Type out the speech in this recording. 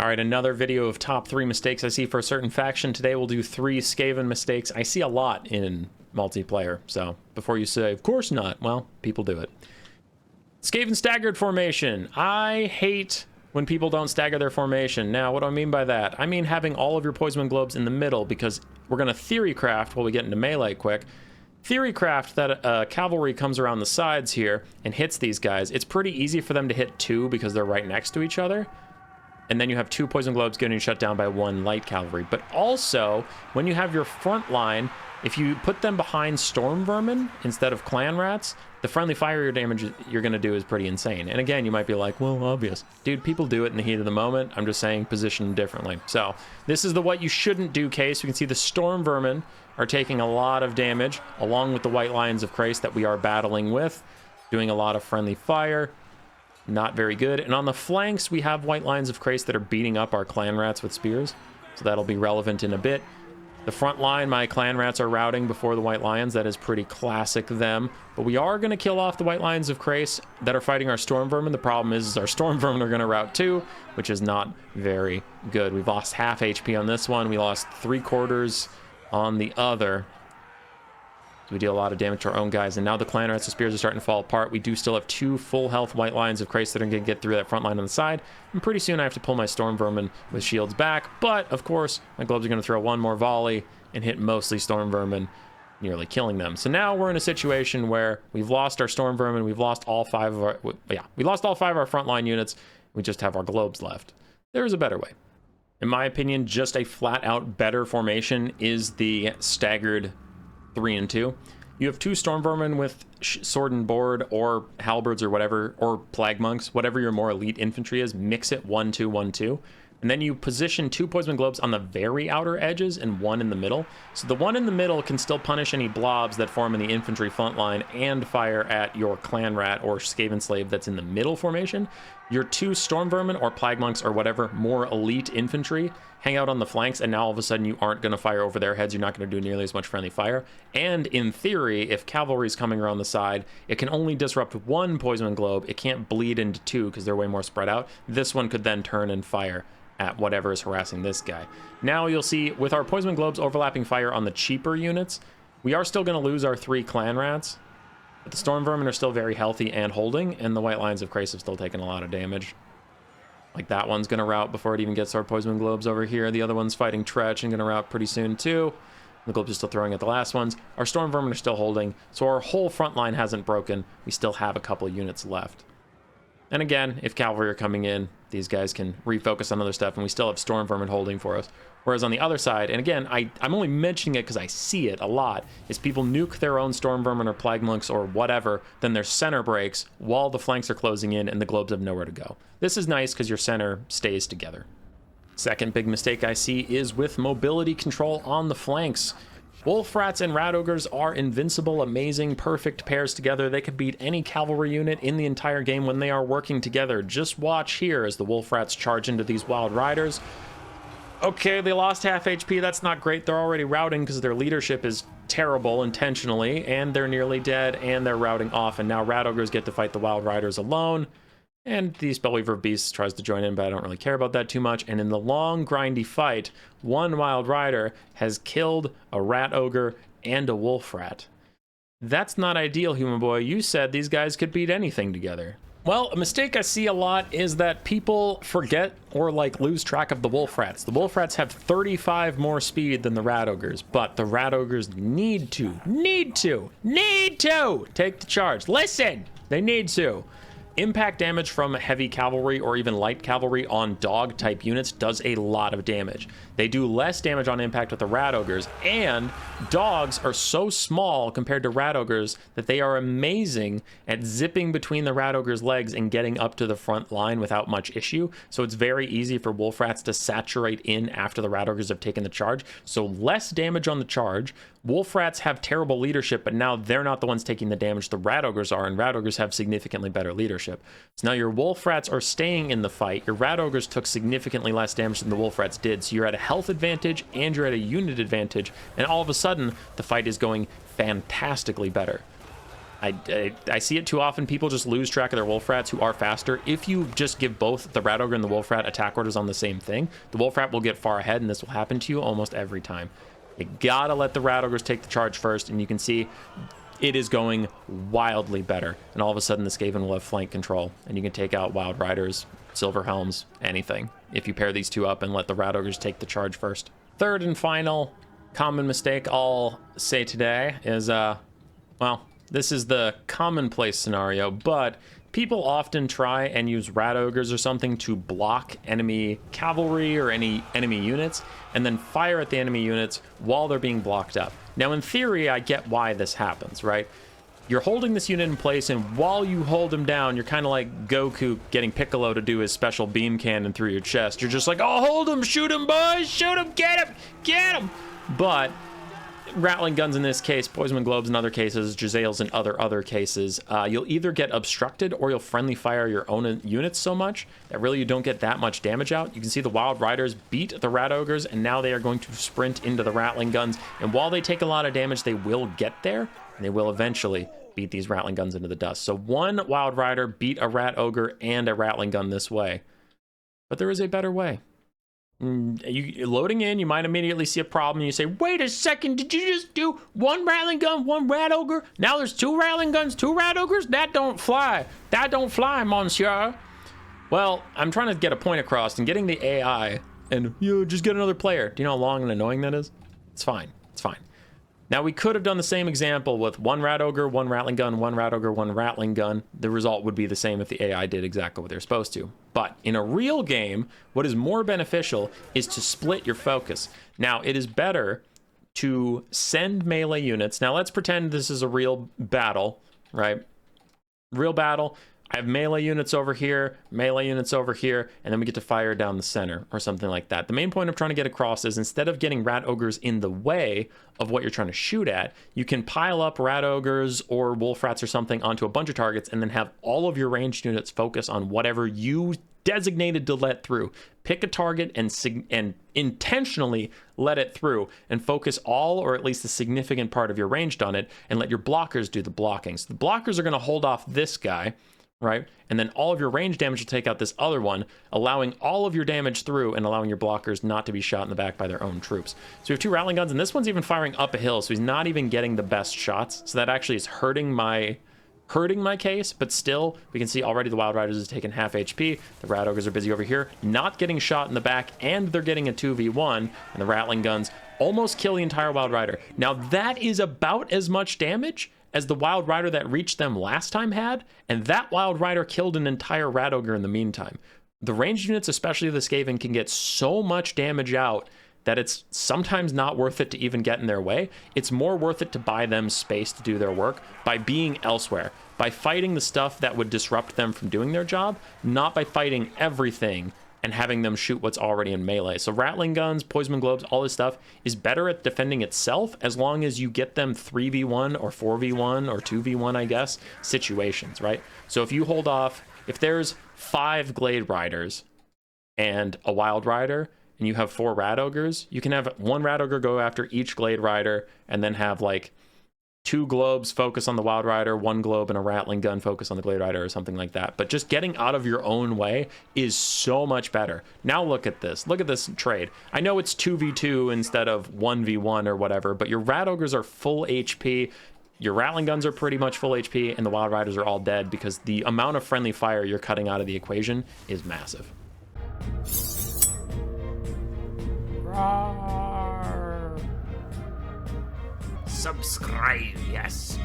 All right, another video of top 3 mistakes I see for a certain faction. Today we'll do 3 Skaven mistakes. I see a lot in multiplayer, so before you say, of course not, well, people do it. Skaven staggered formation. I hate when people don't stagger their formation. Now, what do I mean by that? I mean having all of your poison globes in the middle, because we're going to theory craft while we get into melee quick. Theory craft that cavalry comes around the sides here and hits these guys. It's pretty easy for them to hit 2 because they're right next to each other. And then you have 2 poison globes getting shut down by 1 light cavalry. But also, when you have your front line, if you put them behind storm vermin instead of clan rats, the friendly fire damage you're going to do is pretty insane. And again, you might be like, well, obvious. Dude, people do it in the heat of the moment. I'm just saying position differently. So this is the what you shouldn't do case. We can see the storm vermin are taking a lot of damage, along with the white lions of Christ that we are battling with, doing a lot of friendly fire. Not very good. And on the flanks, we have white lions of Christ that are beating up our clan rats with spears. So that'll be relevant in a bit. The front line, my clan rats are routing before the white lions. That is pretty classic them. But we are going to kill off the white lions of Christ that are fighting our storm vermin. The problem is our storm vermin are going to rout too, which is not very good. We've lost half HP on this one. We lost 3/4 on the other. We deal a lot of damage to our own guys, and now the clan rats of spears are starting to fall apart. We do still have 2 full health white lions of Christ that are going to get through that front line on the side, and pretty soon I have to pull my storm vermin with shields back. But of course, my globes are going to throw 1 more volley and hit mostly storm vermin, nearly killing them. So now we're in a situation where we've lost our storm vermin, we've lost all 5 of our we lost all 5 of our frontline units. We just have our globes left. There is a better way. In my opinion, just a flat out better formation is the staggered 3 and 2. You have 2 storm vermin with sword and board or halberds or whatever, or plague monks, whatever your more elite infantry is. Mix it 1-2 1-2, and then you position 2 poison globes on the very outer edges and 1 in the middle. So the 1 in the middle can still punish any blobs that form in the infantry front line and fire at your clan rat or Skaven slave that's in the middle formation. Your 2 storm vermin or plague monks or whatever more elite infantry hang out on the flanks, and now all of a sudden you aren't going to fire over their heads. You're not going to do nearly as much friendly fire. And in theory, if cavalry is coming around the side, it can only disrupt 1 poison globe. It can't bleed into 2 because they're way more spread out. This one could then turn and fire at whatever is harassing this guy. Now you'll see with our poison globes overlapping fire on the cheaper units, we are still going to lose our 3 clan rats, but the storm vermin are still very healthy and holding, and the white lions of Christ have still taken a lot of damage. Like that one's going to rout before it even gets our poison globes over here. The other one's fighting Tretch and going to rout pretty soon too. The globes are still throwing at the last ones. Our storm vermin are still holding, so our whole front line hasn't broken. We still have a couple units left. And again, if cavalry are coming in, these guys can refocus on other stuff, and we still have storm vermin holding for us. Whereas on the other side, and again, I'm only mentioning it because I see it a lot, is people nuke their own storm vermin or plague monks or whatever, then their center breaks while the flanks are closing in and the globes have nowhere to go. This is nice because your center stays together. Second big mistake I see is with mobility control on the flanks. Wolf rats and rat ogres are invincible, amazing, perfect pairs together. They could beat any cavalry unit in the entire game when they are working together. Just watch here as the wolf rats charge into these wild riders. Okay, they lost half HP. That's not great. They're already routing because their leadership is terrible intentionally, and they're nearly dead, and they're routing off. And now rat ogres get to fight the wild riders alone. And the Spellweaver of Beasts tries to join in, but I don't really care about that too much. And in the long, grindy fight, 1 wild rider has killed a rat ogre and a wolf rat. That's not ideal, human boy. You said these guys could beat anything together. Well, a mistake I see a lot is that people forget or lose track of the wolf rats. The wolf rats have 35 more speed than the rat ogres, but the rat ogres need to take the charge. Listen, they need to. Impact damage from heavy cavalry or even light cavalry on dog type units does a lot of damage. They do less damage on impact with the rat ogres, and dogs are so small compared to rat ogres that they are amazing at zipping between the rat ogre's legs and getting up to the front line without much issue. So it's very easy for wolf rats to saturate in after the rat ogres have taken the charge. So less damage on the charge. Wolf rats have terrible leadership, but now they're not the ones taking the damage. The rat ogres are, and rat ogres have significantly better leadership. So now your wolf rats are staying in the fight. Your rat ogres took significantly less damage than the wolf rats did. So you're at a health advantage and you're at a unit advantage. And all of a sudden, the fight is going fantastically better. I see it too often. People just lose track of their wolf rats who are faster. If you just give both the rat ogre and the wolf rat attack orders on the same thing, the wolf rat will get far ahead, and this will happen to you almost every time. You gotta let the rat ogres take the charge first, and you can see it is going wildly better. And all of a sudden, the Skaven will have flank control, and you can take out Wild Riders, Silver Helms, anything, if you pair these two up and let the rat ogres take the charge first. Third and final common mistake I'll say today is, well, this is the commonplace scenario, but people often try and use rat ogres or something to block enemy cavalry or any enemy units, and then fire at the enemy units while they're being blocked up. Now, in theory, I get why this happens, right? You're holding this unit in place, and while you hold him down, you're kind of like Goku getting Piccolo to do his special beam cannon through your chest. You're just like, oh, hold him, shoot him, boys, shoot him, get him. But rattling guns in this case, poison globes in other cases, Jezzails in other cases, you'll either get obstructed or you'll friendly fire your own units so much that really you don't get that much damage out. You can see the Wild Riders beat the Rat Ogres, and now they are going to sprint into the Rattling Guns, and while they take a lot of damage, they will get there, and they will eventually beat these Rattling Guns into the dust. So one Wild Rider beat a Rat Ogre and a Rattling Gun this way, but there is a better way. You loading in, you might immediately see a problem, and you say, wait a second, did you just do one Rattling Gun, one Rat Ogre? Now there's two Rattling Guns, two Rat Ogres? That don't fly. That don't fly, monsieur. Well, I'm trying to get a point across, and getting the AI, and just get another player. Do you know how long and annoying that is? It's fine. It's fine. Now, we could have done the same example with one Rat Ogre, one Rattling Gun, one Rat Ogre, one Rattling Gun. The result would be the same if the AI did exactly what they're supposed to. But in a real game, what is more beneficial is to split your focus. Now, it is better to send melee units. Now, let's pretend this is a real battle, right? Real battle. I have melee units over here, and then we get to fire down the center or something like that. The main point I'm trying to get across is instead of getting Rat Ogres in the way of what you're trying to shoot at, you can pile up Rat Ogres or Wolf Rats or something onto a bunch of targets and then have all of your ranged units focus on whatever you designated to let through. Pick a target and intentionally let it through and focus all or at least a significant part of your ranged on it and let your blockers do the blocking. So the blockers are going to hold off this guy, right? And then all of your range damage will take out this other one, allowing all of your damage through and allowing your blockers not to be shot in the back by their own troops. So we have two Rattling Guns, and this one's even firing up a hill, so he's not even getting the best shots. So that actually is hurting my case, but still, we can see already the Wild Riders has taken half HP. The Rat Ogres are busy over here, not getting shot in the back, and they're getting a 2v1, and the Rattling Guns almost kill the entire Wild Rider. Now, that is about as much damage as the Wild Rider that reached them last time had, and that Wild Rider killed an entire Rat Ogre in the meantime. The ranged units, especially the Skaven, can get so much damage out that it's sometimes not worth it to even get in their way. It's more worth it to buy them space to do their work by being elsewhere, by fighting the stuff that would disrupt them from doing their job, not by fighting everything and having them shoot what's already in melee. So Rattling Guns, Poison Globes, all this stuff is better at defending itself as long as you get them 3v1 or 4v1 or 2v1, I guess, situations, right? So if you hold off, if there's 5 Glade Riders and a Wild Rider, and you have 4 Rat Ogres, you can have 1 Rat Ogre go after each Glade Rider, and then have like 2 globes focus on the Wild Rider, 1 globe and a Rattling Gun focus on the Glade Rider or something like that. But just getting out of your own way is so much better. Now look at this. Look at this trade. I know it's 2v2 instead of 1v1 or whatever, but your Rat Ogres are full HP. Your Rattling Guns are pretty much full HP, and the Wild Riders are all dead because the amount of friendly fire you're cutting out of the equation is massive. Subscribe, yes.